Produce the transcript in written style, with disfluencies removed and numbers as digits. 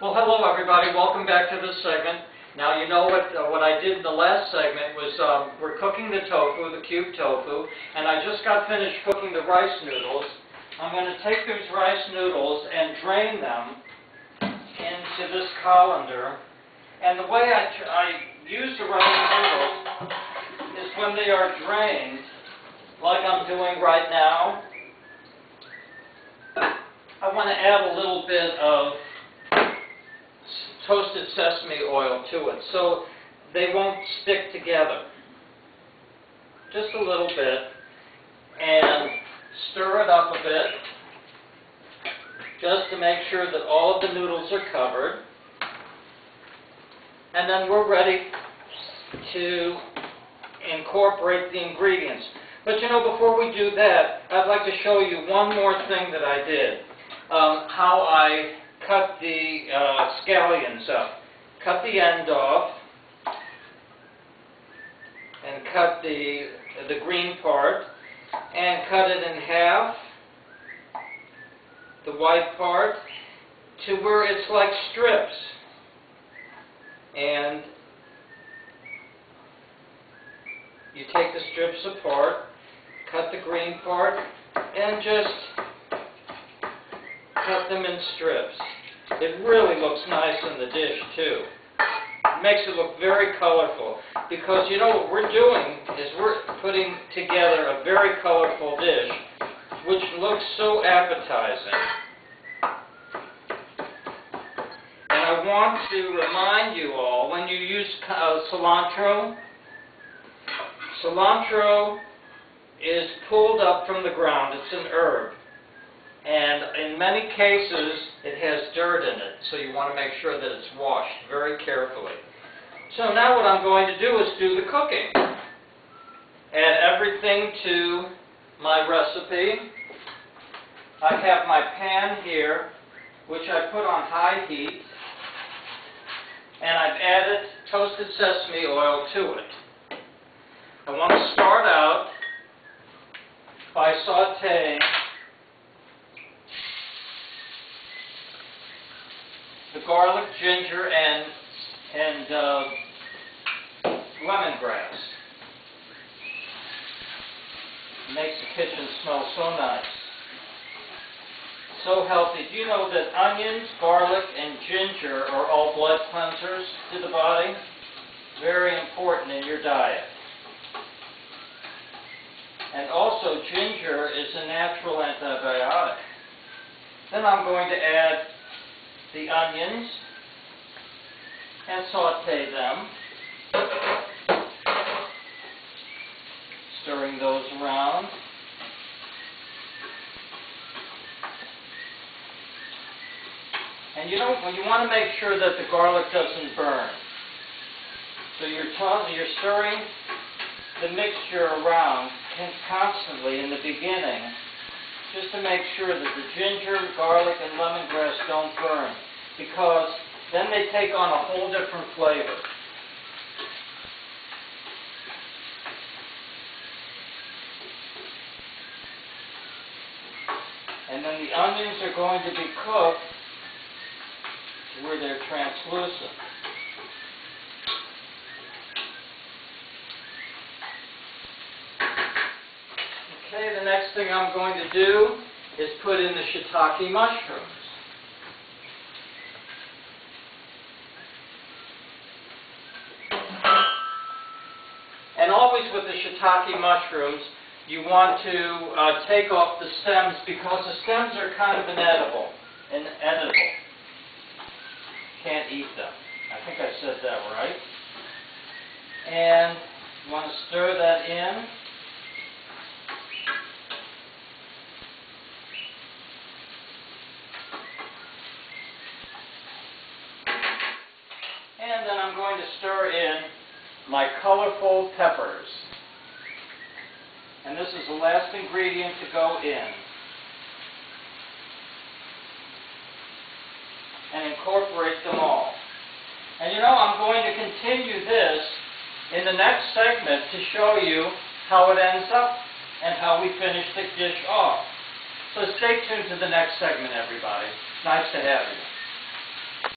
Well, hello everybody. Welcome back to this segment. Now you know what I did in the last segment was we're cooking the tofu, the cube tofu, and I just got finished cooking the rice noodles. I'm going to take these rice noodles and drain them into this colander. And the way I use the rice noodles is when they are drained, like I'm doing right now, I want to add a little bit of toasted sesame oil to it so they won't stick together. Just a little bit, and stir it up a bit just to make sure that all of the noodles are covered. And then we're ready to incorporate the ingredients. But you know, before we do that, I'd like to show you one more thing that I did. How I cut the scallions up. Cut the end off and cut the green part and cut it in half, the white part, to where it's like strips. And you take the strips apart, cut the green part, and just cut them in strips. It really looks nice in the dish too. It makes it look very colorful because you know what we're doing is we're putting together a very colorful dish which looks so appetizing. And I want to remind you all, when you use cilantro, cilantro is pulled up from the ground. It's an herb. And in many cases, it has dirt in it, so you want to make sure that it's washed very carefully. So now what I'm going to do is do the cooking. Add everything to my recipe. I have my pan here, which I put on high heat, and I've added toasted sesame oil to it. I want to start out by sautéing the garlic, ginger, and lemongrass. It makes the kitchen smell so nice. So healthy. Do you know that onions, garlic, and ginger are all blood cleansers to the body? Very important in your diet. And also ginger is a natural antibiotic. Then I'm going to add the onions and saute them, stirring those around. And you know, when you want to make sure that the garlic doesn't burn, so you're stirring the mixture around constantly in the beginning, just to make sure that the ginger, garlic, and lemongrass don't burn, because then they take on a whole different flavor. And then the onions are going to be cooked to where they're translucent. Okay, the next thing I'm going to do is put in the shiitake mushrooms. And always with the shiitake mushrooms, you want to take off the stems because the stems are kind of inedible. Can't eat them. I think I said that right. And you want to stir that in. And then I'm going to stir in my colorful peppers. And this is the last ingredient to go in. And incorporate them all. And you know, I'm going to continue this in the next segment to show you how it ends up and how we finish the dish off. So stay tuned to the next segment, everybody. Nice to have you.